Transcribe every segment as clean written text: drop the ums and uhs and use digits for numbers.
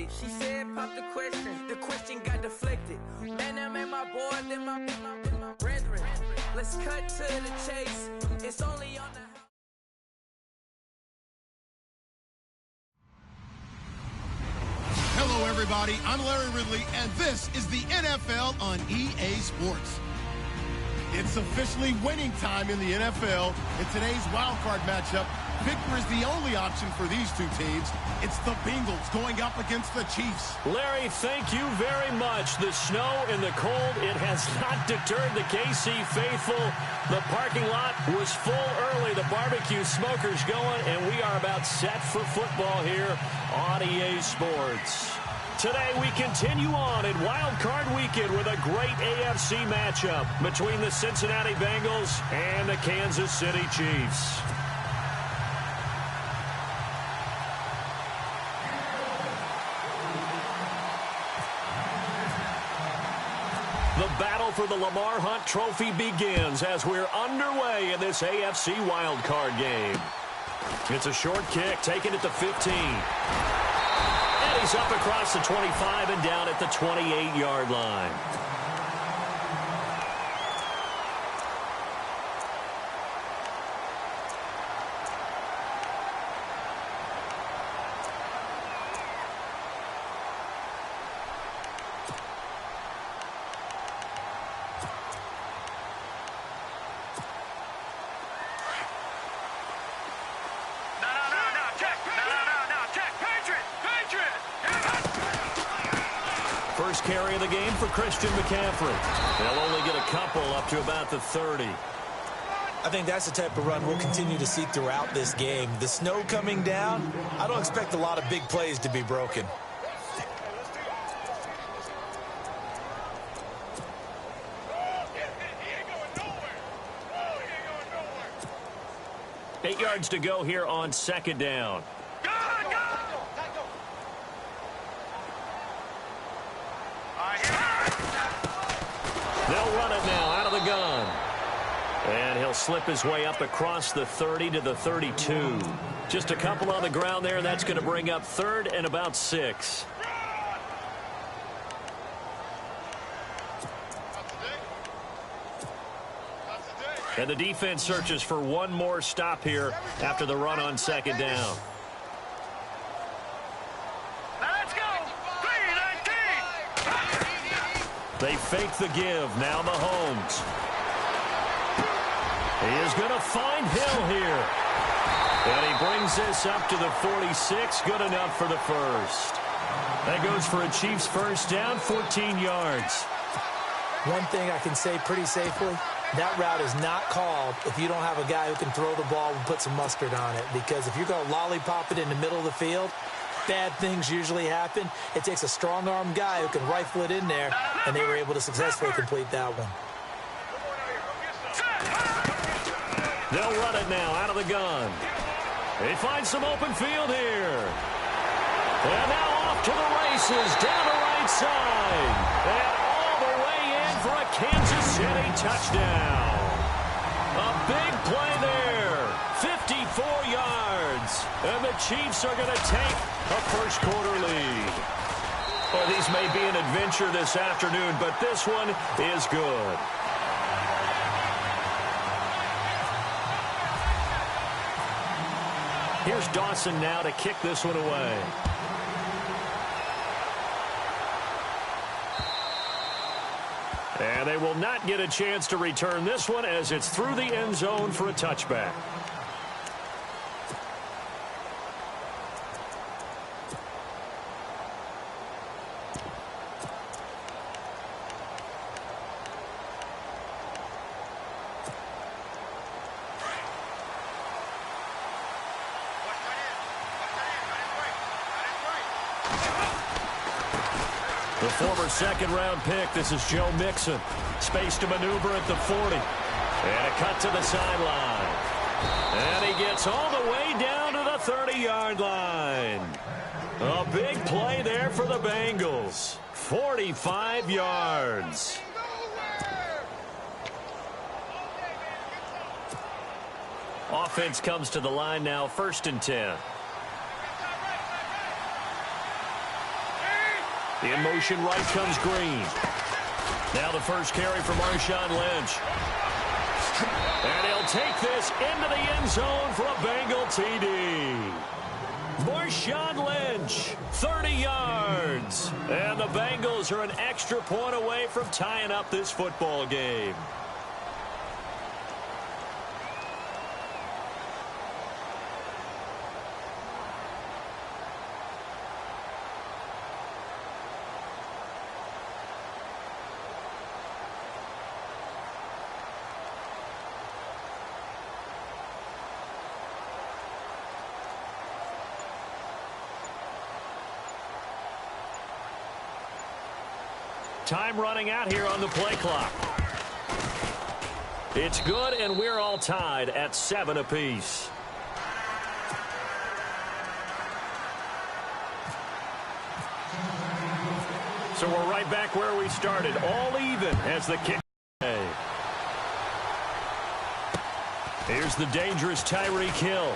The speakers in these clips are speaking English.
expected. She said, pop the question got deflected. Man, that made my boy, then my brethren. Let's cut to the chase. It's only on the... Hello, everybody. I'm Larry Ridley, and this is the NFL on EA Sports. It's officially winning time in the NFL. In today's wild card matchup, victory is the only option for these two teams. It's the Bengals going up against the Chiefs. Larry, thank you very much. The snow and the cold, it has not deterred the KC faithful. The parking lot was full early. The barbecue smoker's going, and we are about set for football here on EA Sports. Today we continue on in Wild Card Weekend with a great AFC matchup between the Cincinnati Bengals and the Kansas City Chiefs. The battle for the Lamar Hunt Trophy begins as we're underway in this AFC Wild Card game. It's a short kick, taken at the 15. And he's up across the 25 and down at the 28-yard line. First carry of the game for Christian McCaffrey. They'll only get a couple up to about the 30. I think that's the type of run we'll continue to see throughout this game. The snow coming down, I don't expect a lot of big plays to be broken. Eight yards to go here on second down. They'll run it now out of the gun. And he'll slip his way up across the 30 to the 32. Just a couple on the ground there, and that's going to bring up third and about 6. And the defense searches for one more stop here after the run on second down. They fake the give. Now Mahomes. He is going to find Hill here. And he brings this up to the 46. Good enough for the first. That goes for a Chiefs first down, 14 yards. One thing I can say pretty safely, that route is not called if you don't have a guy who can throw the ball and put some mustard on it. Because if you're going to lollipop it in the middle of the field, bad things usually happen. It takes a strong-arm guy who can rifle it in there, and they were able to successfully complete that one. They'll run it now out of the gun. They find some open field here. And now off to the races down the right side. And all the way in for a Kansas City touchdown. A big play there. 54 yards. And the Chiefs are going to take a first-quarter lead. Well, these may be an adventure this afternoon, but this one is good. Here's Dawson now to kick this one away. And they will not get a chance to return this one as it's through the end zone for a touchback. The former second-round pick, this is Joe Mixon. Space to maneuver at the 40. And a cut to the sideline. And he gets all the way down to the 30-yard line. A big play there for the Bengals. 45 yards. Offense comes to the line now, 1st and 10. In motion right comes Green. Now the first carry for Marshawn Lynch. And he'll take this into the end zone for a Bengal TD. Marshawn Lynch, 30 yards. And the Bengals are an extra point away from tying up this football game. Time running out here on the play clock. It's good, and we're all tied at 7 apiece. So we're right back where we started, all even as the kick. Here's the dangerous Tyreek Hill.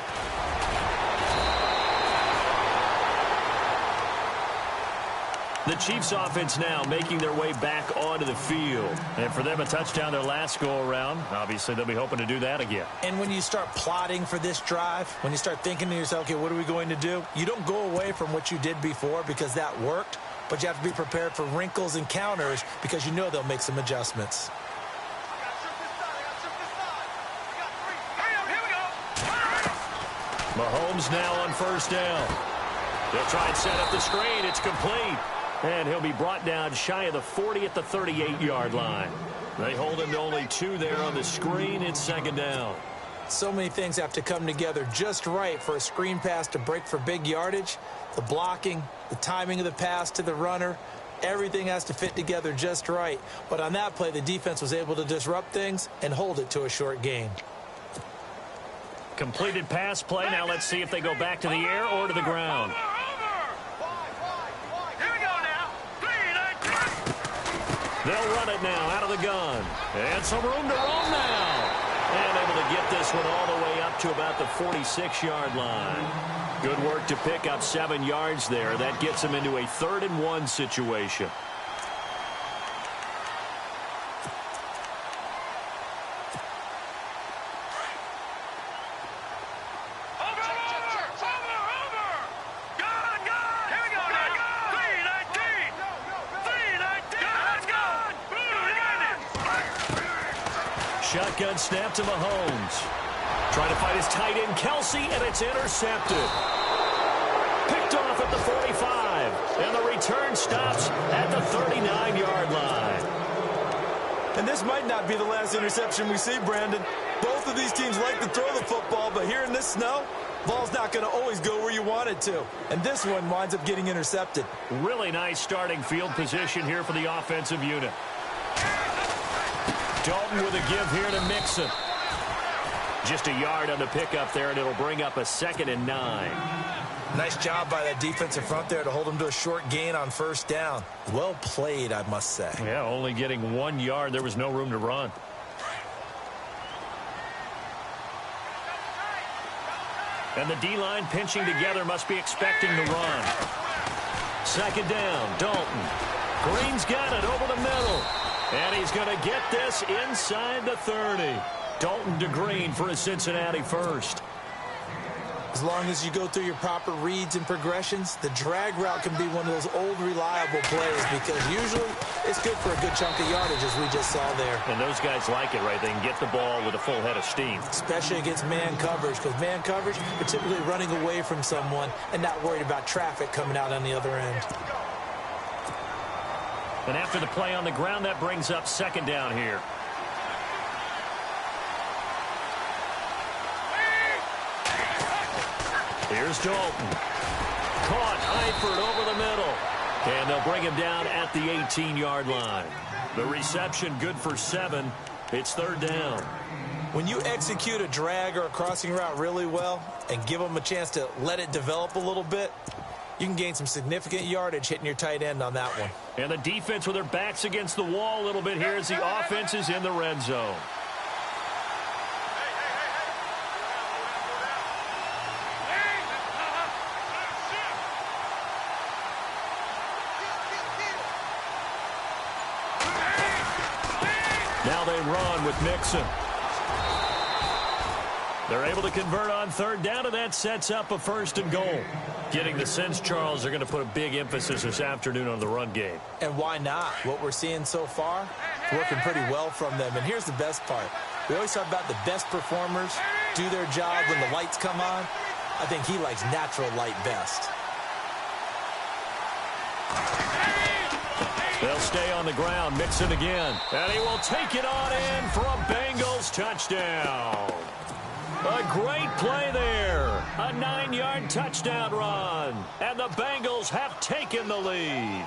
The Chiefs offense now making their way back onto the field. And for them, a touchdown their last go-around. Obviously, they'll be hoping to do that again. And when you start plotting for this drive, when you start thinking to yourself, okay, what are we going to do? You don't go away from what you did before because that worked, but you have to be prepared for wrinkles and counters because you know they'll make some adjustments. Mahomes now on first down. They'll try and set up the screen. It's complete. And he'll be brought down shy of the 40 at the 38-yard line. They hold him to only 2 there on the screen. It's second down. So many things have to come together just right for a screen pass to break for big yardage. The blocking, the timing of the pass to the runner, everything has to fit together just right. But on that play, the defense was able to disrupt things and hold it to a short gain. Completed pass play. Now let's see if they go back to the air or to the ground. They'll run it now out of the gun. And some room to roam now. And able to get this one all the way up to about the 46-yard line. Good work to pick up 7 yards there. That gets them into a 3rd and 1 situation. Shotgun snap to Mahomes. Trying to fight his tight end, Kelsey, and it's intercepted. Picked off at the 45. And the return stops at the 39-yard line. And this might not be the last interception we see, Brandon. Both of these teams like to throw the football, but here in this snow, ball's not going to always go where you want it to. And this one winds up getting intercepted. Really nice starting field position here for the offensive unit. Dalton with a give here to Mixon. Just a yard on the pickup there, and it'll bring up a 2nd and 9. Nice job by that defensive front there to hold him to a short gain on first down. Well played, I must say. Yeah, only getting 1 yard. There was no room to run. And the D-line pinching together must be expecting the run. 2nd down, Dalton. Green's got it over the middle. And he's going to get this inside the 30. Dalton to Green for a Cincinnati first. As long as you go through your proper reads and progressions, the drag route can be one of those old reliable plays because usually it's good for a good chunk of yardage, as we just saw there. And those guys like it, right? They can get the ball with a full head of steam. Especially against man coverage, because man coverage, you're typically running away from someone and not worried about traffic coming out on the other end. And after the play on the ground, that brings up 2nd down here. Here's Dalton. Caught Eifert over the middle. And they'll bring him down at the 18-yard line. The reception good for 7. It's 3rd down. When you execute a drag or a crossing route really well and give them a chance to let it develop a little bit, you can gain some significant yardage hitting your tight end on that one. And the defense with their backs against the wall a little bit here as the offense is in the red zone. Now they run with Mixon. They're able to convert on third down, and that sets up a 1st and goal. Getting the sense, Charles, they're going to put a big emphasis this afternoon on the run game. And why not? What we're seeing so far, it's working pretty well from them. And here's the best part. We always talk about the best performers do their job when the lights come on. I think he likes natural light best. They'll stay on the ground. Mixon again. And he will take it on in for a Bengals touchdown. A great play there. A 9-yard touchdown run. And the Bengals have taken the lead.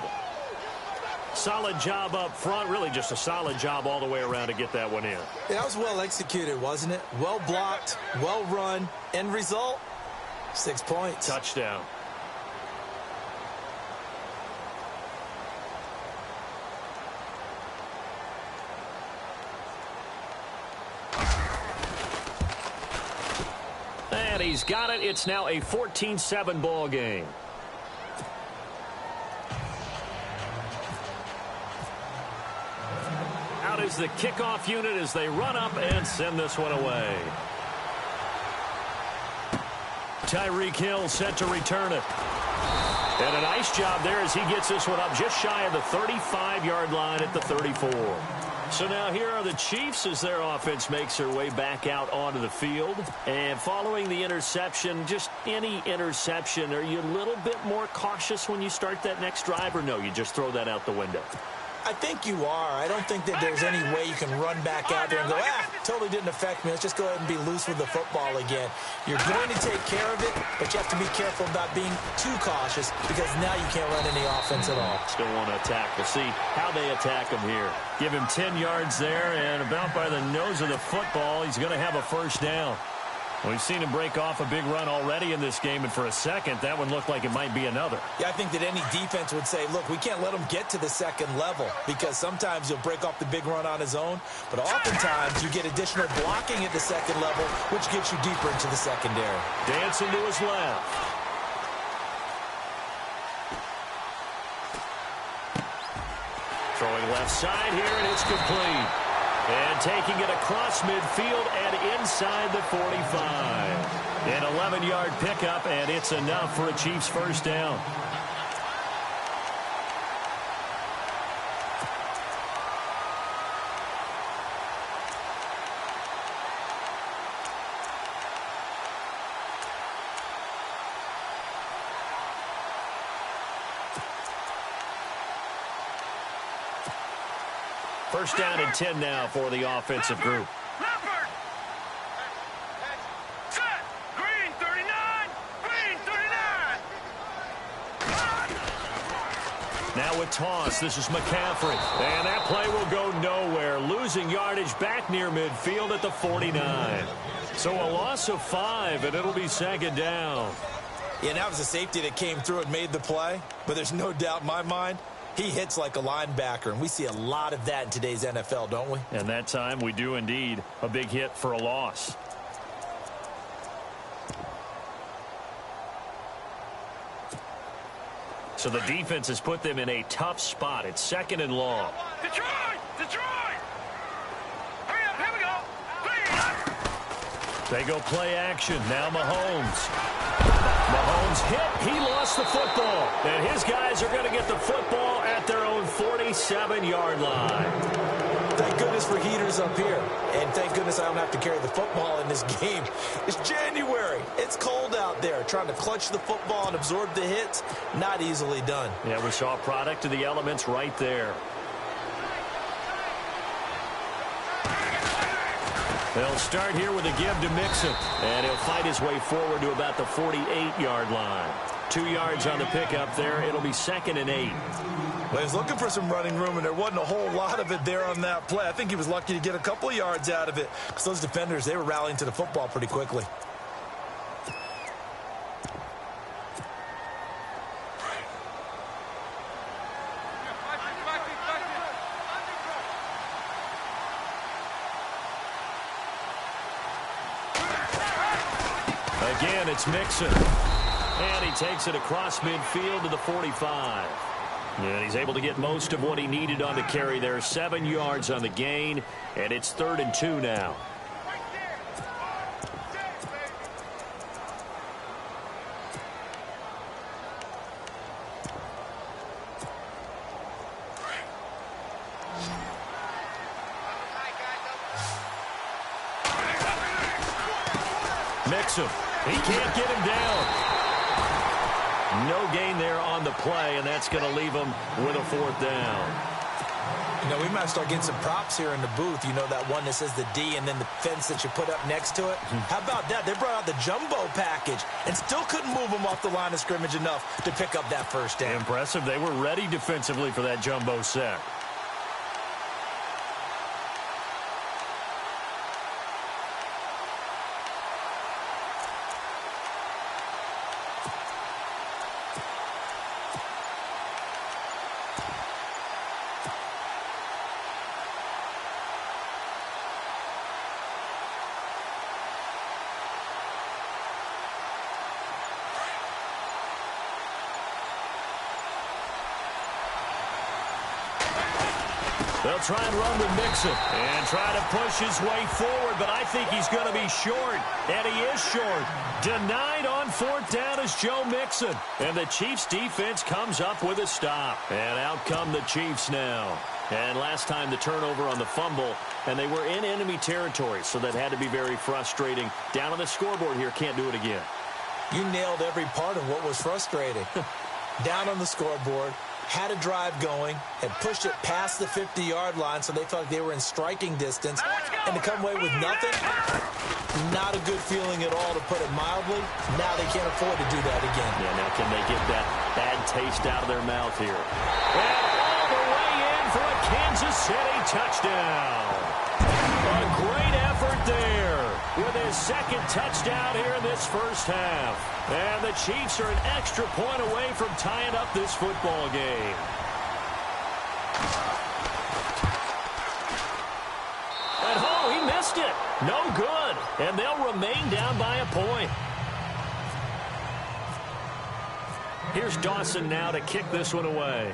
Solid job up front. Really just a solid job all the way around to get that one in. Yeah, that was well executed, wasn't it? Well blocked, well run. End result, 6 points. Touchdown. And he's got it. It's now a 14-7 ball game. Out is the kickoff unit as they run up and send this one away. Tyreek Hill set to return it. And a nice job there as he gets this one up just shy of the 35-yard line at the 34. So now here are the Chiefs as their offense makes their way back out onto the field. And following the interception, just any interception, are you a little bit more cautious when you start that next drive, or no, you just throw that out the window? I think you are. I don't think that there's any way you can run back out there and go, totally didn't affect me. Let's just go ahead and be loose with the football again. You're going to take care of it, but you have to be careful about being too cautious because now you can't run any offense at all. Still want to attack. We'll see how they attack him here. Give him 10 yards there, and about by the nose of the football, he's going to have a 1st down. We've seen him break off a big run already in this game, and for a second, that one looked like it might be another. Yeah, I think that any defense would say, look, we can't let him get to the second level because sometimes he'll break off the big run on his own, but oftentimes you get additional blocking at the second level, which gets you deeper into the secondary. Dancing to his left. Throwing left side here, and it's complete. And taking it across midfield and inside the 45. An 11-yard pickup, and it's enough for a Chiefs 1st down. First down and 10 now for the offensive group. Set. Green 39. Green 39. Now with toss, this is McCaffrey. And that play will go nowhere. Losing yardage back near midfield at the 49. So a loss of 5, and it'll be 2nd down. Yeah, that was a safety that came through and made the play. But there's no doubt in my mind, he hits like a linebacker, and we see a lot of that in today's NFL, don't we? And that time we do indeed. A big hit for a loss. So the defense has put them in a tough spot. It's 2nd and long. Detroit! Detroit! Hurry up, here we go! Please! They go play action. Now Mahomes. Mahomes hit. He lost the football. And his guys are going to get the football at their own 47-yard line. Thank goodness for heaters up here. And thank goodness I don't have to carry the football in this game. It's January. It's cold out there. Trying to clutch the football and absorb the hits, not easily done. Yeah, we saw a product of the elements right there. They'll start here with a give to Mixon. And he'll fight his way forward to about the 48-yard line. 2 yards on the pickup there. It'll be 2nd and 8. Well, he was looking for some running room, and there wasn't a whole lot of it there on that play. I think he was lucky to get a couple of yards out of it because those defenders, they were rallying to the football pretty quickly. Again, it's Mixon. And he takes it across midfield to the 45. And he's able to get most of what he needed on the carry there. 7 yards on the gain, and it's 3rd and 2 now. Mixon. He can't get him down. No gain there on the play, and that's going to leave him with a 4th down. You know, we might start getting some props here in the booth. You know, that one that says the D and then the fence that you put up next to it? How about that? They brought out the jumbo package and still couldn't move him off the line of scrimmage enough to pick up that 1st down. Impressive. They were ready defensively for that jumbo sack. They'll try and run with Mixon and try to push his way forward, but I think he's going to be short, and he is short. Denied on 4th down is Joe Mixon, and the Chiefs defense comes up with a stop. And out come the Chiefs now. And last time the turnover on the fumble, and they were in enemy territory, so that had to be very frustrating. Down on the scoreboard here, can't do it again. You nailed every part of what was frustrating. Down on the scoreboard, had a drive going, had pushed it past the 50-yard line, so they felt like they were in striking distance, and to come away with nothing, not a good feeling at all, to put it mildly. Now they can't afford to do that again. Yeah, now can they get that bad taste out of their mouth here? And all the way in for a Kansas City touchdown. A great effort there with his 2nd touchdown here in this 1st half. And the Chiefs are an extra point away from tying up this football game. And oh, he missed it. No good. And they'll remain down by a point. Here's Dawson now to kick this one away.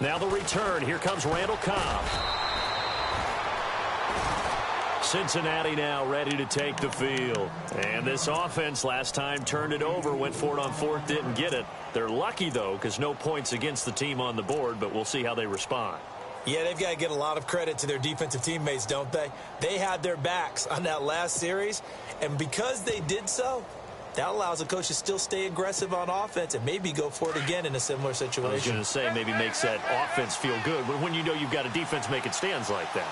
Now the return. Here comes Randall Cobb. Cincinnati now ready to take the field. And this offense last time turned it over, went for it on 4th, didn't get it. They're lucky, though, because no points against the team on the board, but we'll see how they respond. Yeah, they've got to get a lot of credit to their defensive teammates, don't they? They had their backs on that last series, and because they did so, that allows the coach to still stay aggressive on offense and maybe go for it again in a similar situation. I was going to say maybe makes that offense feel good, but when you know you've got a defense making stands like that.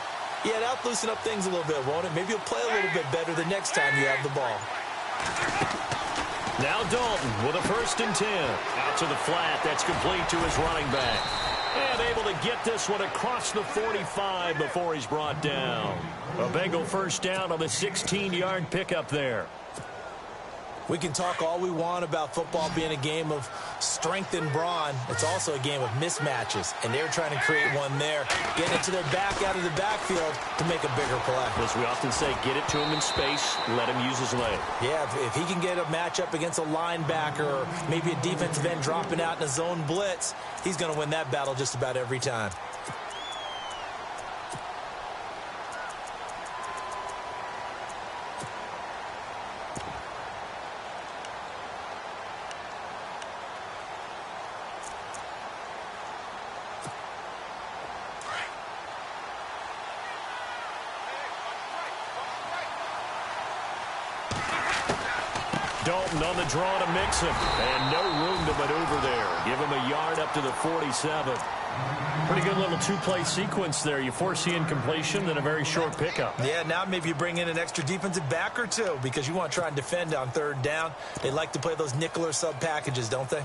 Yeah, that'll loosen up things a little bit, won't it? Maybe you'll play a little bit better the next time you have the ball. Now Dalton with a 1st and 10. Out to the flat. That's complete to his running back. And able to get this one across the 45 before he's brought down. A Bengal 1st down on the 16-yard pickup there. We can talk all we want about football being a game of strength and brawn. It's also a game of mismatches, and they're trying to create one there, getting it to their back out of the backfield to make a bigger play. As we often say, get it to him in space, let him use his leg. Yeah, if he can get a matchup against a linebacker or maybe a defensive end dropping out in a zone blitz, he's going to win that battle just about every time. Dalton on the draw to Mixon, and no room to maneuver there. Give him a yard up to the 47. Pretty good little 2-play sequence there. You force the incompletion, then a very short pickup. Yeah, now maybe you bring in an extra defensive back or two because you want to try and defend on 3rd down. They like to play those nickel or sub packages, don't they?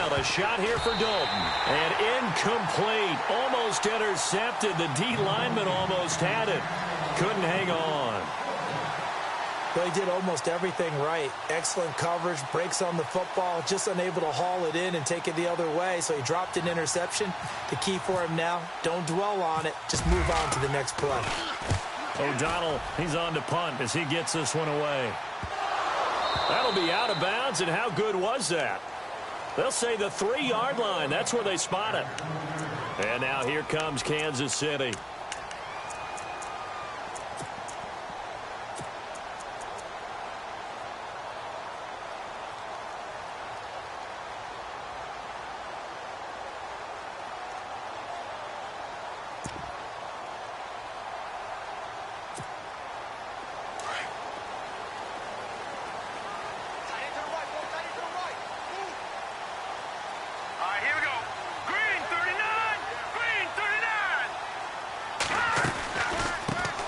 A shot here for Dalton. And incomplete. Almost intercepted. The D lineman almost had it. Couldn't hang on. Well, he did almost everything right. Excellent coverage, breaks on the football, just unable to haul it in and take it the other way, so he dropped an interception. The key for him now, don't dwell on it, just move on to the next play. O'Donnell, he's on to punt as he gets this one away. That'll be out of bounds, and how good was that? They'll say the 3-yard line. That's where they spot it. And now here comes Kansas City.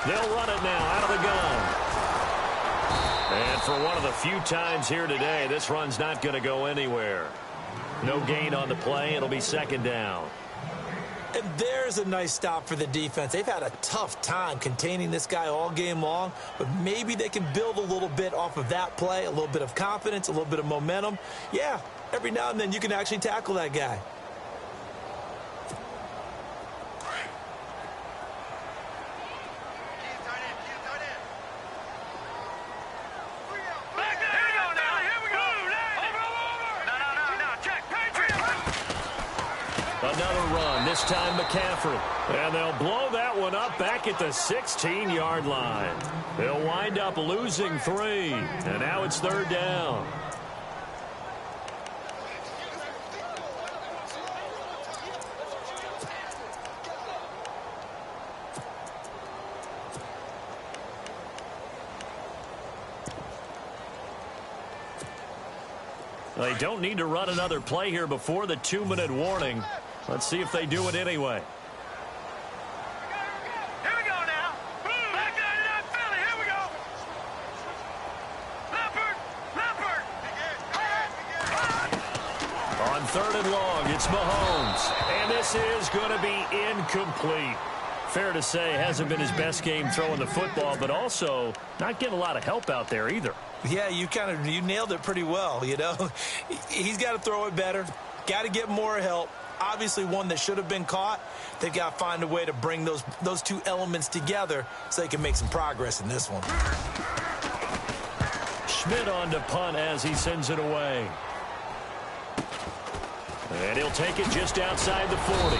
They'll run it now out of the gun. And for one of the few times here today, this run's not going to go anywhere. No gain on the play. It'll be second down. And there's a nice stop for the defense. They've had a tough time containing this guy all game long, but maybe they can build a little bit off of that play, a little bit of confidence, a little bit of momentum. Yeah, every now and then you can actually tackle that guy. Another run, this time McCaffrey. And they'll blow that one up back at the 16-yard line. They'll wind up losing 3. And now it's third down. They don't need to run another play here before the 2-minute warning. Let's see if they do it anyway. Here we go now. Back 99 Philly. Here we go. Leopard. On third and long, it's Mahomes. And this is going to be incomplete. Fair to say, hasn't been his best game throwing the football, but also not getting a lot of help out there either. Yeah, you nailed it pretty well, you know. He's got to throw it better. Got to get more help. Obviously one that should have been caught. They've got to find a way to bring those two elements together so they can make some progress in this one. Schmidt on to punt as he sends it away. And he'll take it just outside the 40.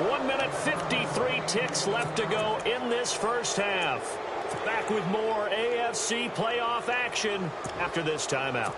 One minute, 53 ticks left to go in this first half. Back with more AFC playoff action after this timeout.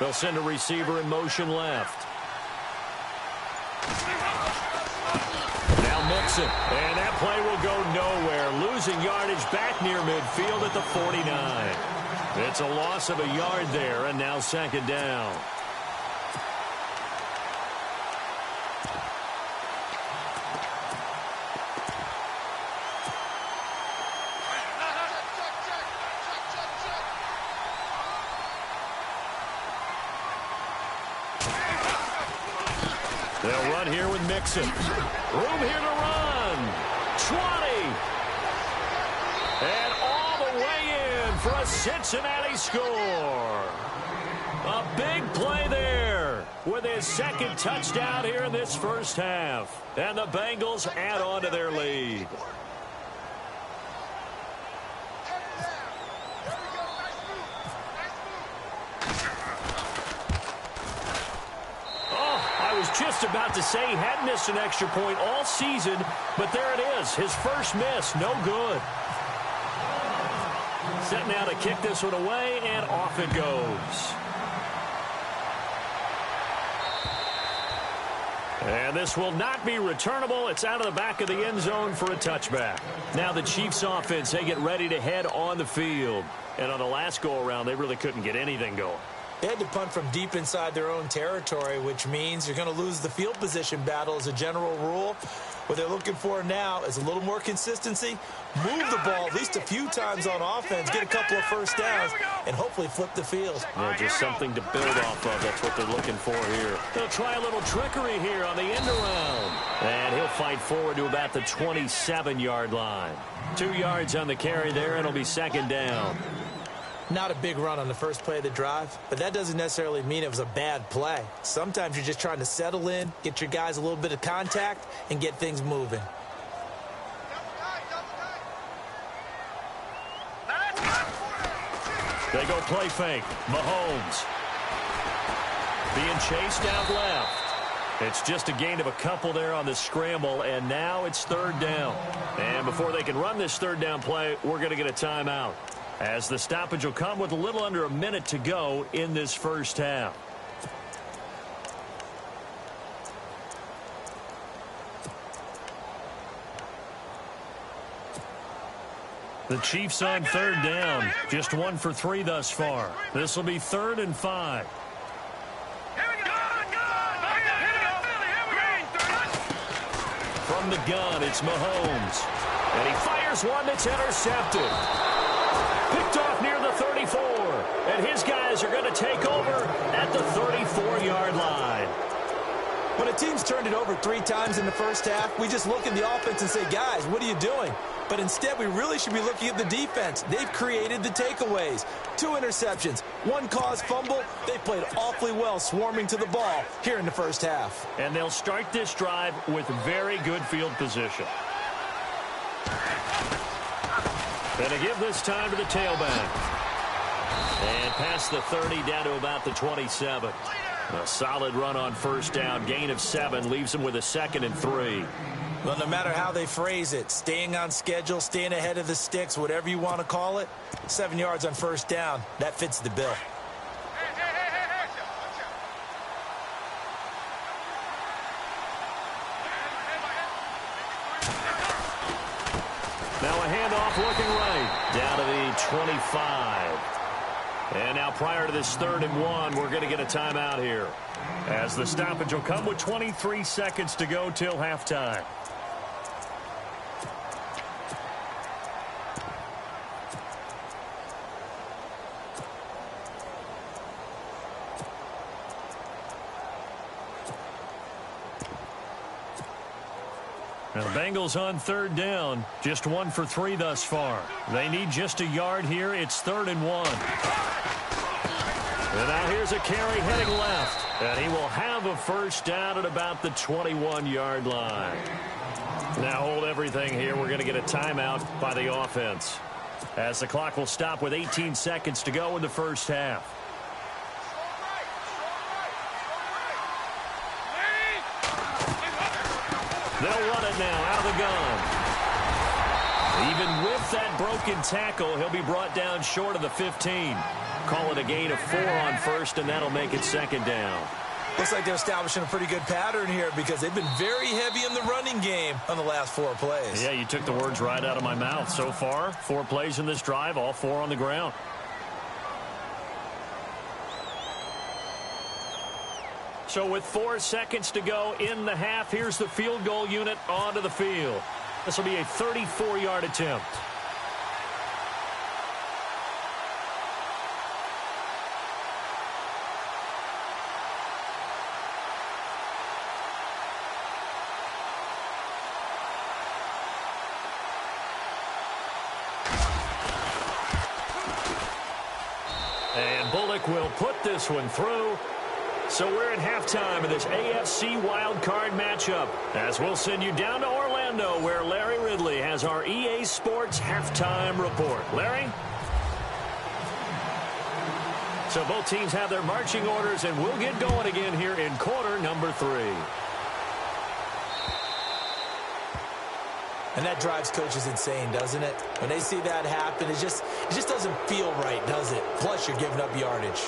They'll send a receiver in motion left. Now Mixon, and that play will go nowhere. Losing yardage back near midfield at the 49. It's a loss of a yard there, and now second down. They'll run here with Mixon. Room here to run. 20. And all the way in for a Cincinnati score. A big play there with his second touchdown here in this first half. And the Bengals add on to their lead. Just about to say he hadn't missed an extra point all season, but there it is, his first miss, no good. Set now to kick this one away, and off it goes. And this will not be returnable. It's out of the back of the end zone for a touchback. Now the Chiefs offense, they get ready to head on the field. And on the last go-around, they really couldn't get anything going. They had to punt from deep inside their own territory, which means you're going to lose the field position battle as a general rule. What they're looking for now is a little more consistency, move the ball at least a few times on offense, get a couple of first downs, and hopefully flip the field. Yeah, just something to build off of. That's what they're looking for here. They'll try a little trickery here on the end around. And he'll fight forward to about the 27-yard line. 2 yards on the carry there, and it'll be second down. Not a big run on the first play of the drive, but that doesn't necessarily mean it was a bad play. Sometimes you're just trying to settle in, get your guys a little bit of contact, and get things moving. They go play fake. Mahomes being chased out left. It's just a gain of a couple there on the scramble, and now it's third down. And before they can run this third down play, we're going to get a timeout, as the stoppage will come with a little under a minute to go in this first half. The Chiefs on third down, just 1 for 3 thus far. This will be 3rd and 5. From the gun, it's Mahomes. And he fires one that's intercepted. Picked off near the 34. And his guys are going to take over at the 34-yard line. When a team's turned it over 3 times in the first half, we just look at the offense and say, guys, what are you doing? But instead, we really should be looking at the defense. They've created the takeaways. 2 interceptions, 1 caused fumble. They played awfully well swarming to the ball here in the first half. And they'll start this drive with very good field position. Gonna give this time to the tailback. And past the 30 down to about the 27. A solid run on first down. Gain of 7 leaves him with a 2nd and 3. Well, no matter how they phrase it, staying on schedule, staying ahead of the sticks, whatever you want to call it, 7 yards on first down, that fits the bill. Now a handoff looking right. Down to the 25. And now prior to this 3rd and 1, we're going to get a timeout here, as the stoppage will come with 23 seconds to go till halftime. Now the Bengals on third down, just 1 for 3 thus far. They need just a yard here. It's 3rd and 1. And now here's a carry heading left. And he will have a first down at about the 21-yard line. Now hold everything here. We're going to get a timeout by the offense, as the clock will stop with 18 seconds to go in the first half. They'll run it now out of the gun. Even with that broken tackle, he'll be brought down short of the 15. Call it a gain of 4 on first, and that'll make it 2nd down. Looks like they're establishing a pretty good pattern here, because they've been very heavy in the running game on the last 4 plays. Yeah, you took the words right out of my mouth. So far, 4 plays in this drive, all 4 on the ground. So with 4 seconds to go in the half, here's the field goal unit onto the field. This will be a 34-yard attempt. And Bullock will put this one through. So we're at halftime of this AFC wildcard matchup, as we'll send you down to Orlando, where Larry Ridley has our EA Sports halftime report. Larry? So both teams have their marching orders, and we'll get going again here in quarter number 3. And that drives coaches insane, doesn't it? When they see that happen, it just doesn't feel right, does it? Plus, you're giving up yardage.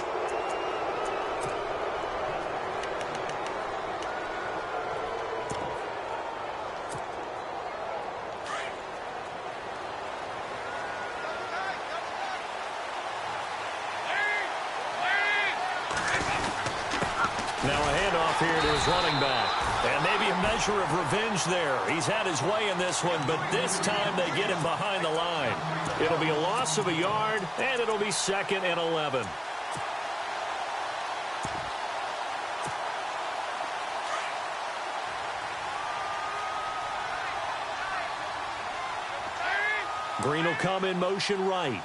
Now a handoff here to his running back. And maybe a measure of revenge there. He's had his way in this one, but this time they get him behind the line. It'll be a loss of a yard, and it'll be 2nd and 11. Green will come in motion right.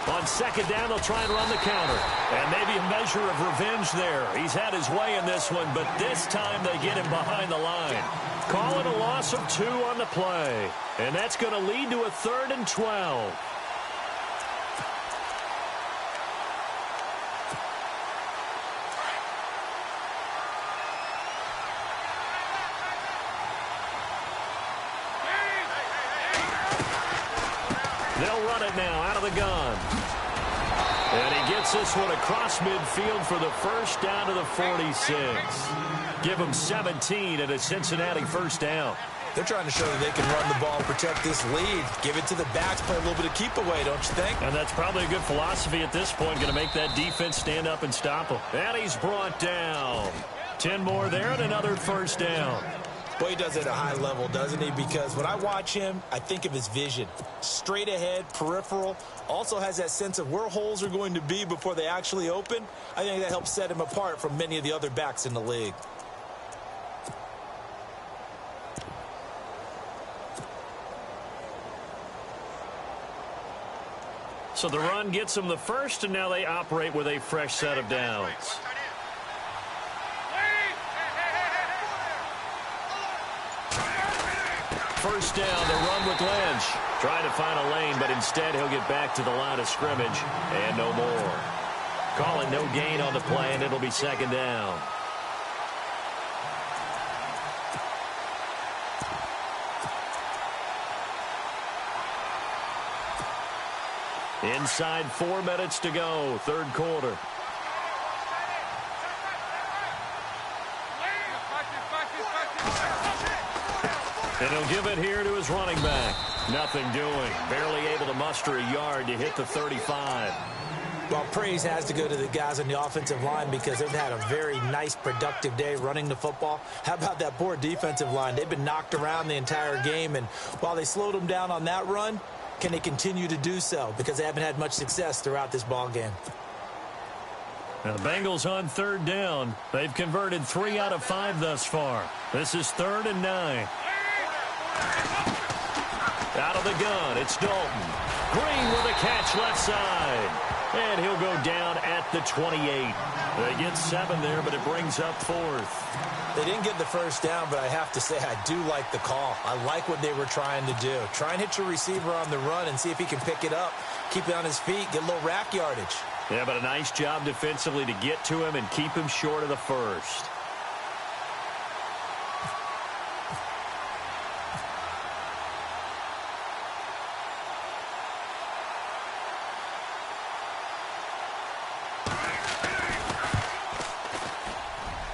On 2nd down, they'll try and run the counter. And maybe a measure of revenge there. He's had his way in this one, but this time they get him behind the line. Call it a loss of 2 on the play. And that's going to lead to a 3rd and 12. They'll run it now out of the gun. And he gets this one across midfield for the first down to the 46. Give him 17 and a Cincinnati first down. They're trying to show that they can run the ball and protect this lead. Give it to the backs, play a little bit of keep away, don't you think? And that's probably a good philosophy at this point. Going to make that defense stand up and stop him. And he's brought down. 10 more there and another first down. Boy, he does it at a high level, doesn't he? Because when I watch him, I think of his vision. Straight ahead, peripheral. Also has that sense of where holes are going to be before they actually open. I think that helps set him apart from many of the other backs in the league. So the run gets them the first, and now they operate with a fresh set of downs. First down, the run with Lynch. Trying to find a lane, but instead he'll get back to the line of scrimmage. And no more. Calling no gain on the play, and it'll be 2nd down. Inside 4 minutes to go, 3rd quarter. And he'll give it here to his running back. Nothing doing. Barely able to muster a yard to hit the 35. Well, praise has to go to the guys on the offensive line because they've had a very nice, productive day running the football. How about that poor defensive line? They've been knocked around the entire game, and while they slowed them down on that run, can they continue to do so? Because they haven't had much success throughout this ball game. Now the Bengals on 3rd down. They've converted 3 out of 5 thus far. This is 3rd and 9. Out of the gun, it's Dalton. Green with a catch left side. And he'll go down at the 28. They get 7 there, but it brings up 4th. They didn't get the first down, but I have to say I do like the call. I like what they were trying to do. Try and hit your receiver on the run and see if he can pick it up. Keep it on his feet, get a little rack yardage. Yeah, but a nice job defensively to get to him and keep him short of the first.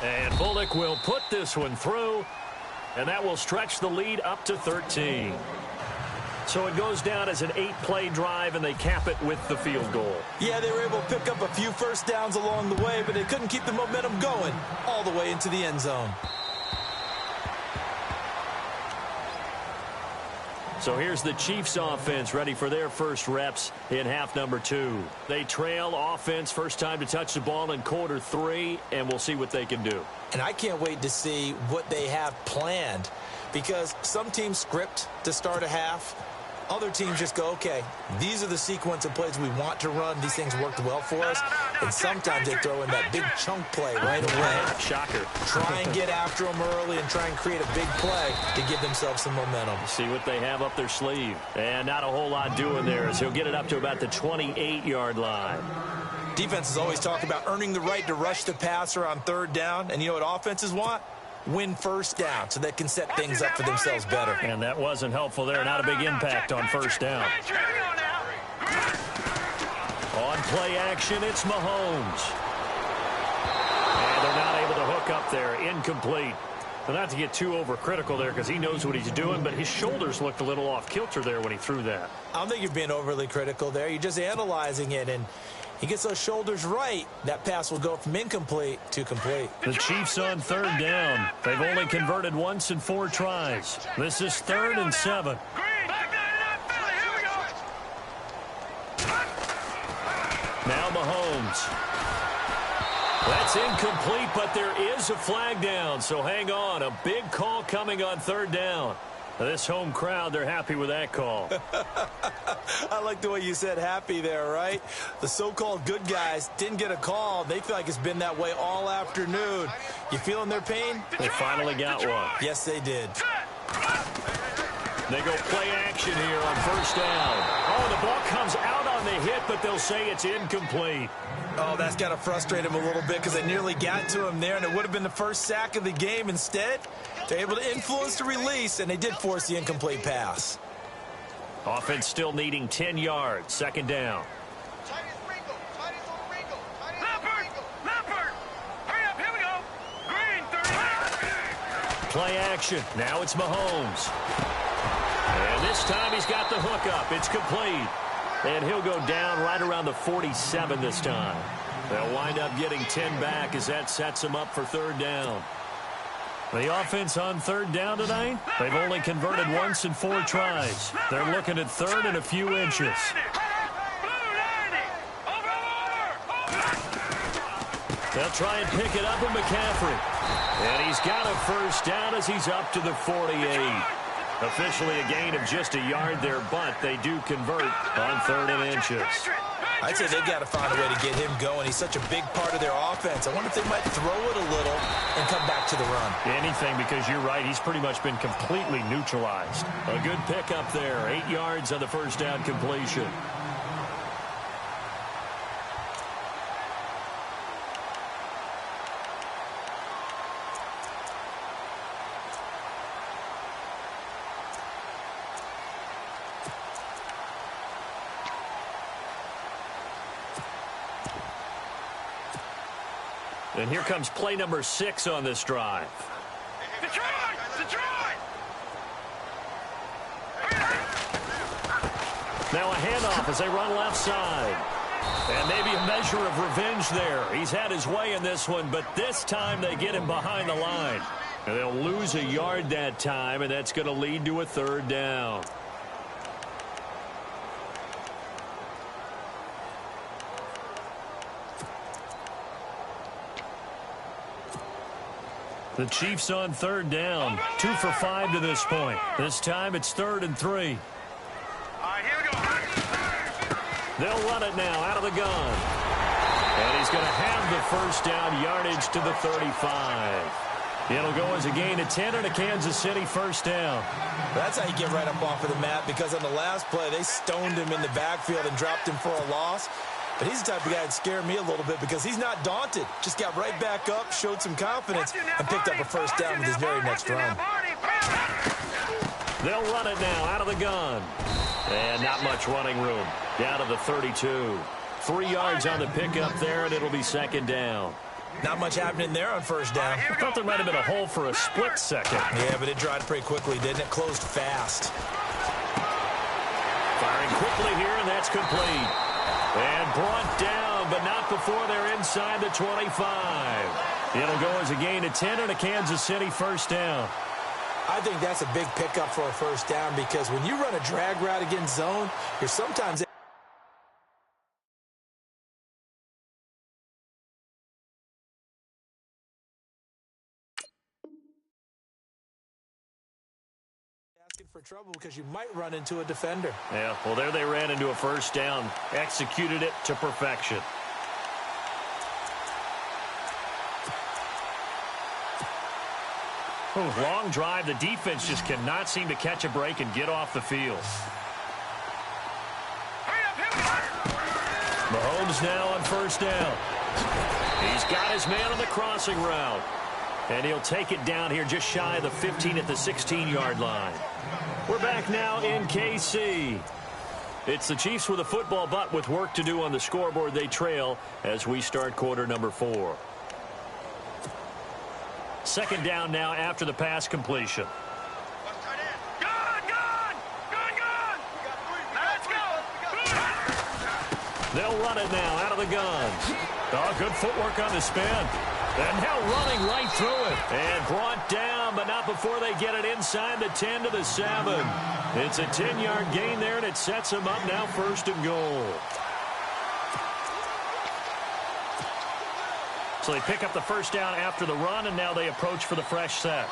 And Bullock will put this one through, and that will stretch the lead up to 13. So it goes down as an 8-play drive, and they cap it with the field goal. Yeah, they were able to pick up a few first downs along the way, but they couldn't keep the momentum going all the way into the end zone. So here's the Chiefs offense ready for their first reps in half number 2. They trail offense first time to touch the ball in quarter 3, and we'll see what they can do. And I can't wait to see what they have planned because some teams script to start a half. Other teams just go, okay, these are the sequence of plays we want to run. These things worked well for us. And sometimes they throw in that big chunk play right away. Shocker. Try and get after them early and try and create a big play to give themselves some momentum. See what they have up their sleeve. And not a whole lot doing there as he'll get it up to about the 28-yard line. Defenses always talk about earning the right to rush the passer on 3rd down. And you know what offenses want? Win first down so they can set things up for themselves better. And that wasn't helpful there. Not a big impact on first down. On play action, it's Mahomes. And they're not able to hook up there. Incomplete. Well, not to get too overcritical there because he knows what he's doing, but his shoulders looked a little off kilter there when he threw that. I don't think you're being overly critical there. You're just analyzing it, and He gets those shoulders right, that pass will go from incomplete to complete. The Chiefs on third down. They've only converted once in 4 tries. This is 3rd and 7. Now Mahomes. That's incomplete, but there is a flag down, so hang on. A big call coming on third down. This home crowd, they're happy with that call. I like the way you said happy there, right? The so-called good guys didn't get a call. They feel like it's been that way all afternoon. You feeling their pain? They finally got one. Yes, they did. They go play action here on first down. Oh, the ball comes out on the hit, but they'll say it's incomplete. Oh, that's got to frustrate him a little bit because they nearly got to him there, and it would have been the first sack of the game. Instead, they're able to influence the release, and they did force the incomplete pass. Offense still needing 10 yards. Second down. Play action. Now it's Mahomes. And this time he's got the hook up. It's complete. And he'll go down right around the 47 this time. They'll wind up getting 10 back as that sets them up for third down. The offense on third down tonight, they've only converted once in 4 tries. They're looking at 3rd and a few inches. They'll try and pick it up with McCaffrey. And he's got a first down as he's up to the 48. Officially a gain of just a yard there, but they do convert on 3rd and inches. I'd say they've got to find a way to get him going. He's such a big part of their offense. I wonder if they might throw it a little and come back to the run. Anything, because you're right. He's pretty much been completely neutralized. A good pickup there. 8 yards on the first down completion. And here comes play number 6 on this drive. Detroit! Detroit! Now a handoff as they run left side. And maybe a measure of revenge there. He's had his way in this one, but this time they get him behind the line. And they'll lose a yard that time, and that's going to lead to a third down. The Chiefs on third down. 2 for 5 to this point. This time it's 3rd and 3. All right, here we go. They'll run it now out of the gun. And he's going to have the first down yardage to the 35. It'll go as a gain of 10 and a Kansas City first down. That's how you get right up off of the mat, because on the last play, they stoned him in the backfield and dropped him for a loss. But he's the type of guy that scared me a little bit because he's not daunted. Just got right back up, showed some confidence, and picked up a first down with his very next run. They'll run it now out of the gun. And not much running room. Down to the 32. 3 yards on the pickup there, and it'll be second down. Not much happening there on first down. I thought there might have been a hole for a split second. Yeah, but it dried pretty quickly, didn't it? Closed fast. Firing quickly here, and that's complete. And brought down, but not before they're inside the 25. It'll go as a gain of 10 and a Kansas City first down. I think that's a big pickup for a first down, because when you run a drag route against zone, you're sometimes asking for trouble because you might run into a defender. Yeah, well, there they ran into a first down. Executed it to perfection. Oh, long drive. The defense just cannot seem to catch a break and get off the field. Mahomes now on first down. He's got his man on the crossing route. And he'll take it down here just shy of the 15 at the 16-yard line. We're back now in KC. It's the Chiefs with a football, but with work to do on the scoreboard. They trail as we start quarter number 4. Second down now after the pass completion. They'll run it now out of the guns. Oh, good footwork on the spin. And now running right through it. And brought down, but not before they get it inside the 10 to the 7. It's a 10-yard gain there, and it sets them up now 1st and goal. So they pick up the first down after the run, and now they approach for the fresh set.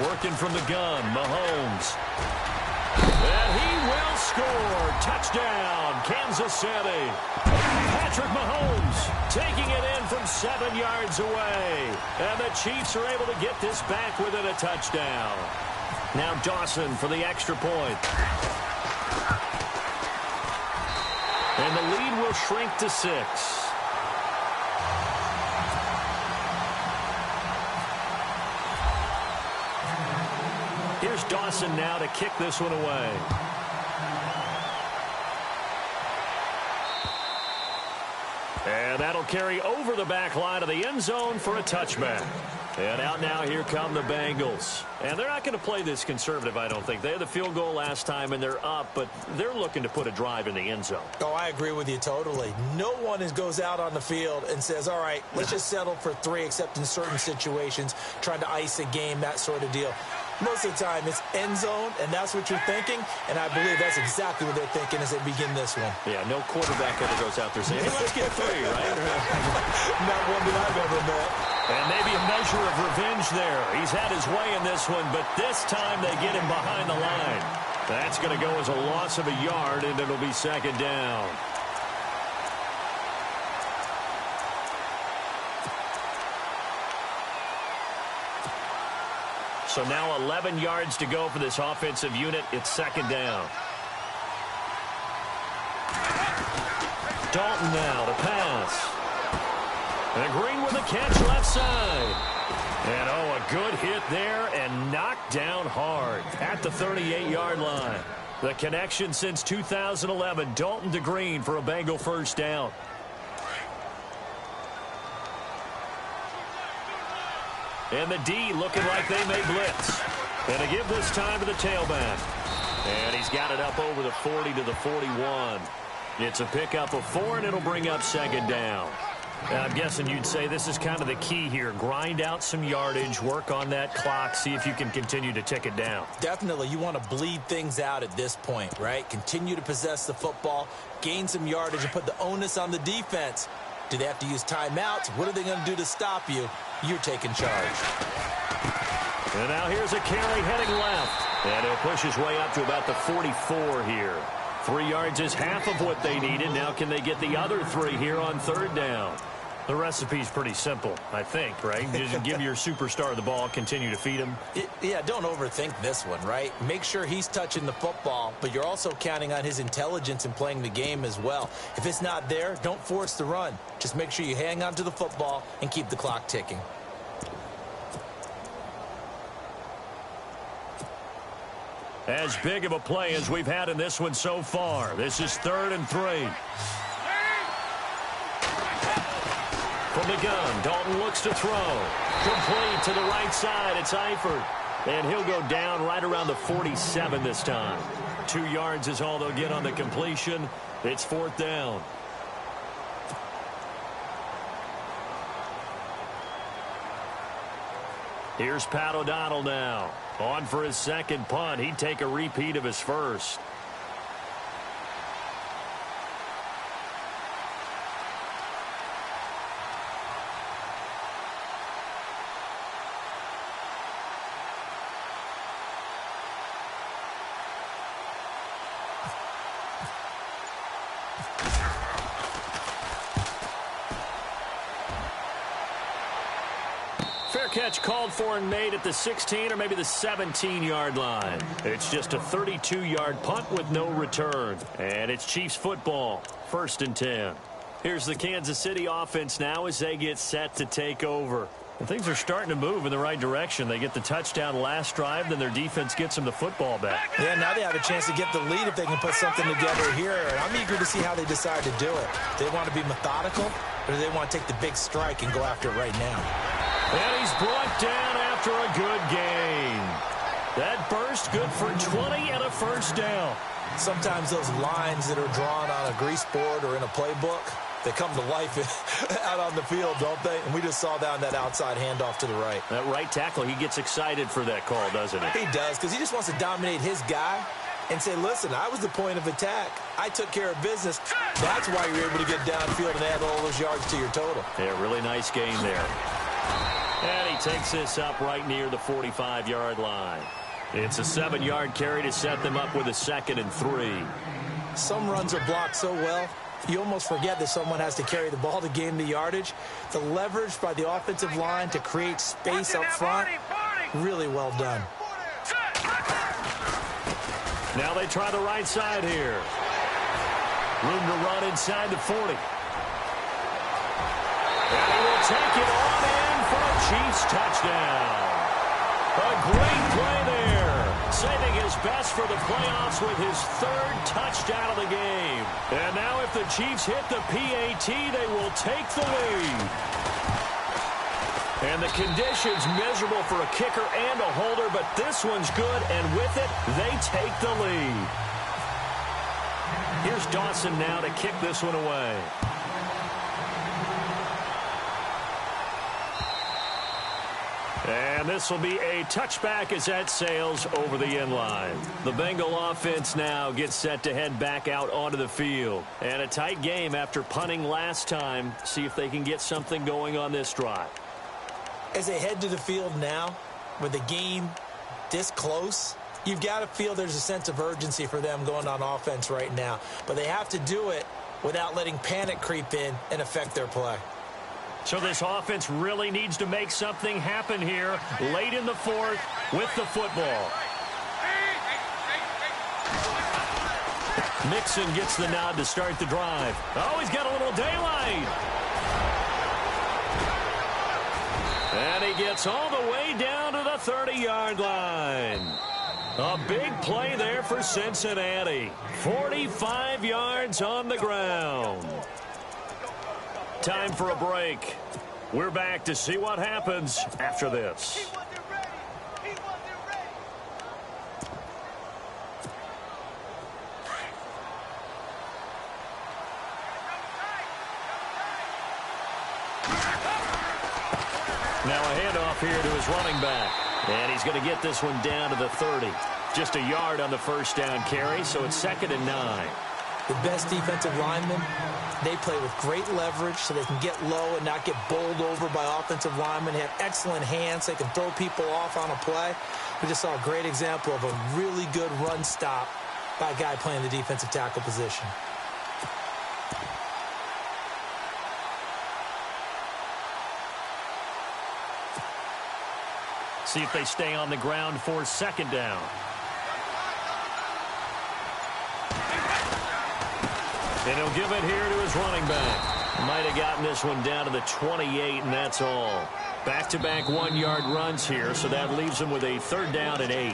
Working from the gun, Mahomes. And he will score. Touchdown, Kansas City. Patrick Mahomes taking it in from 7 yards away. And the Chiefs are able to get this back within a touchdown. Now Dawson for the extra point. And the lead will shrink to 6. Here's Dawson now to kick this one away. And that'll carry over the back line of the end zone for a touchback. And out now, here come the Bengals. And they're not going to play this conservative, I don't think. They had the field goal last time, and they're up, but they're looking to put a drive in the end zone. Oh, I agree with you totally. No one goes out on the field and says, all right, let's just settle for 3, except in certain situations, trying to ice a game, that sort of deal. Most of the time, it's end zone, and that's what you're thinking, and I believe that's exactly what they're thinking as they begin this one. Yeah, no quarterback ever goes out there saying, hey, let's get 3, right? Not one that I've ever met. And maybe a measure of revenge there. He's had his way in this one, but this time they get him behind the line. That's going to go as a loss of a yard, and it'll be 2nd down. So now 11 yards to go for this offensive unit. It's 2nd down. Dalton now to pass. And Green with a catch left side. And, oh, a good hit there and knocked down hard at the 38-yard line. The connection since 2011, Dalton to Green for a Bengal first down. And the D looking like they may blitz. And to give this time to the tailback. And he's got it up over the 40 to the 41. It's a pickup of 4, and it'll bring up 2nd down. And I'm guessing you'd say this is kind of the key here. Grind out some yardage, work on that clock, see if you can continue to tick it down. Definitely. You want to bleed things out at this point, right? Continue to possess the football, gain some yardage, and put the onus on the defense. Do they have to use timeouts? What are they going to do to stop you? You're taking charge. And now here's a carry heading left. And he'll push his way up to about the 44 here. 3 yards is half of what they needed. Now can they get the other 3 here on 3rd down? The recipe's pretty simple, I think, right? You just give your superstar the ball, continue to feed him. Yeah, don't overthink this one, right? Make sure he's touching the football, but you're also counting on his intelligence in playing the game as well. If it's not there, don't force the run. Just make sure you hang on to the football and keep the clock ticking. As big of a play as we've had in this one so far. This is 3rd and 3. From the gun, Dalton looks to throw. Complete to the right side. It's Eifert. And he'll go down right around the 47 this time. 2 yards is all they'll get on the completion. It's 4th down. Here's Pat O'Donnell now. On for his 2nd punt. He'd take a repeat of his first. Catch called for and made at the 16 or maybe the 17-yard line. It's just a 32-yard punt with no return. And it's Chiefs football, 1st and 10. Here's the Kansas City offense now as they get set to take over. And things are starting to move in the right direction. They get the touchdown last drive, then their defense gets them the football back. Yeah, now they have a chance to get the lead if they can put something together here. And I'm eager to see how they decide to do it. Do they want to be methodical, or do they want to take the big strike and go after it right now? And he's brought down after a good gain. That burst good for 20 and a first down. Sometimes those lines that are drawn on a grease board or in a playbook, they come to life out on the field, don't they? And we just saw that on that outside handoff to the right. That right tackle, he gets excited for that call, doesn't he? He does, because he just wants to dominate his guy and say, listen, I was the point of attack. I took care of business. That's why you're able to get downfield and add all those yards to your total. Yeah, really nice game there. And he takes this up right near the 45-yard line. It's a 7-yard carry to set them up with a 2nd and 3. Some runs are blocked so well, you almost forget that someone has to carry the ball to gain the yardage. The leverage by the offensive line to create space up front, really well done. Now they try the right side here. Room to run inside the 40. And he will take it on in for a Chiefs touchdown. A great play there, saving his best for the playoffs with his 3rd touchdown of the game. And now if the Chiefs hit the PAT, they will take the lead. And the conditions miserable for a kicker and a holder, but this one's good, and with it, they take the lead. Here's Dawson now to kick this one away. And this will be a touchback as that sails over the end line. The Bengal offense now gets set to head back out onto the field. And a tight game after punting last time. See if they can get something going on this drive. As they head to the field now, with the game this close, you've got to feel there's a sense of urgency for them going on offense right now. But they have to do it without letting panic creep in and affect their play. So this offense really needs to make something happen here late in the 4th with the football. Mixon gets the nod to start the drive. Oh, he's got a little daylight. And he gets all the way down to the 30-yard line. A big play there for Cincinnati. 45 yards on the ground. Time for a break. We're back to see what happens after this. Now a handoff here to his running back. And he's going to get this one down to the 30. Just a yard on the first down carry, so it's 2nd and 9. The best defensive linemen, they play with great leverage so they can get low and not get bowled over by offensive linemen. They have excellent hands. They can throw people off on a play. We just saw a great example of a really good run stop by a guy playing the defensive tackle position. See if they stay on the ground for 2nd down. And he'll give it here to his running back. Might have gotten this one down to the 28, and that's all. Back-to-back 1-yard runs here, so that leaves them with a 3rd down and 8.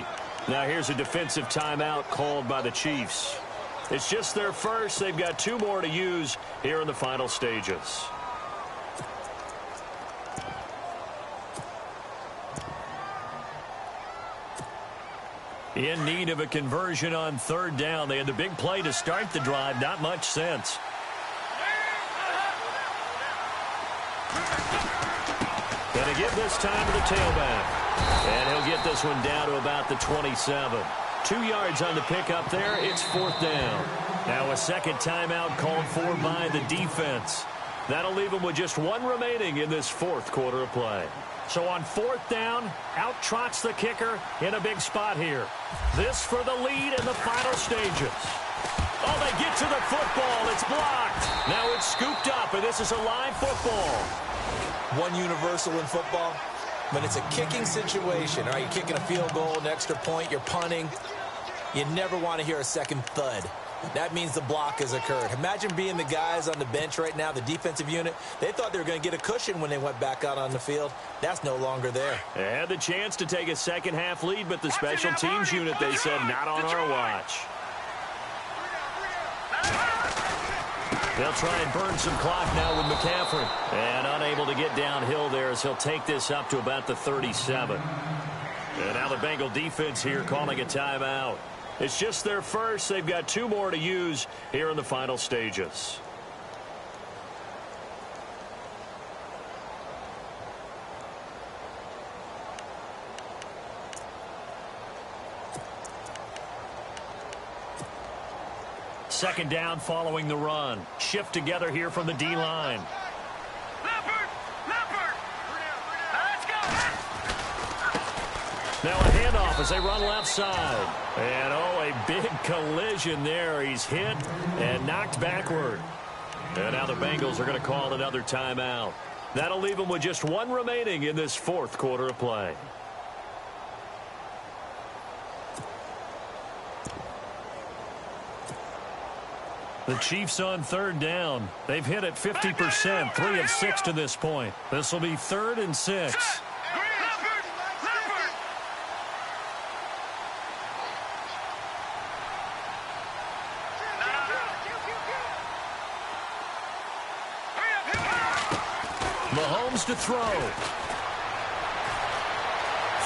Now here's a defensive timeout called by the Chiefs. It's just their first. They've got 2 more to use here in the final stages. In need of a conversion on 3rd down. They had the big play to start the drive. Not much sense. Going to give this time to the tailback. And he'll get this one down to about the 27. 2 yards on the pickup there. It's 4th down. Now a second timeout called for by the defense. That'll leave them with just 1 remaining in this 4th quarter of play. So on 4th down, out trots the kicker in a big spot here. This for the lead in the final stages. Oh, they get to the football. It's blocked. Now it's scooped up, and this is a live football. One universal in football, when it's a kicking situation, all right, you're kicking a field goal, an extra point, you're punting, you never want to hear a second thud. That means the block has occurred. Imagine being the guys on the bench right now, the defensive unit. They thought they were going to get a cushion when they went back out on the field. That's no longer there. They had the chance to take a second-half lead, but the special teams unit, they said, not on our watch. They'll try and burn some clock now with McCaffrey. And unable to get downhill there as he'll take this up to about the 37. And now the Bengal defense here calling a timeout. It's just their first. They've got 2 more to use here in the final stages. Second down following the run. Shift together here from the D-line. Let's go. Now a handoff as they run left side. And, oh, a big collision there. He's hit and knocked backward. And now the Bengals are going to call another timeout. That'll leave them with just 1 remaining in this 4th quarter of play. The Chiefs on 3rd down. They've hit it 50%, 3 of 6 to this point. This will be 3rd and 6. Mahomes to throw.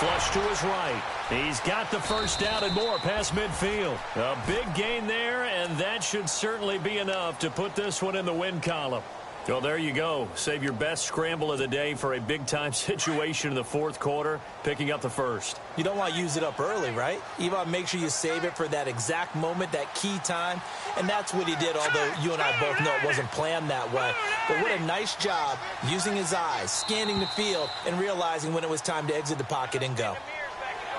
Flush to his right. He's got the first down and more past midfield. A big gain there, and that should certainly be enough to put this one in the win column. Well, there you go. Save your best scramble of the day for a big-time situation in the 4th quarter, picking up the first. You don't want to use it up early, right? You want to make sure you save it for that exact moment, that key time. And that's what he did, although you and I both know it wasn't planned that way. But what a nice job using his eyes, scanning the field, and realizing when it was time to exit the pocket and go.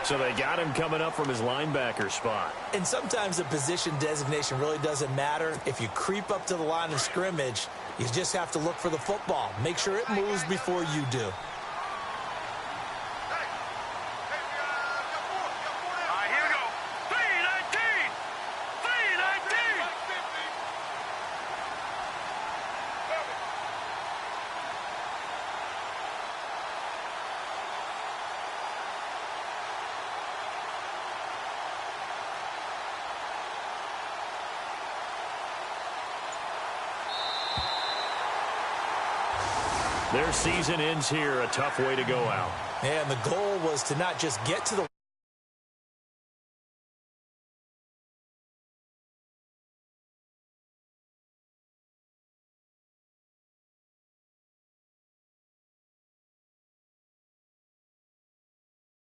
So they got him coming up from his linebacker spot. And sometimes the position designation really doesn't matter. If you creep up to the line of scrimmage, you just have to look for the football. Make sure it moves before you do. Here we go. 319. 319. Their season ends here. A tough way to go out. And the goal was to not just get to the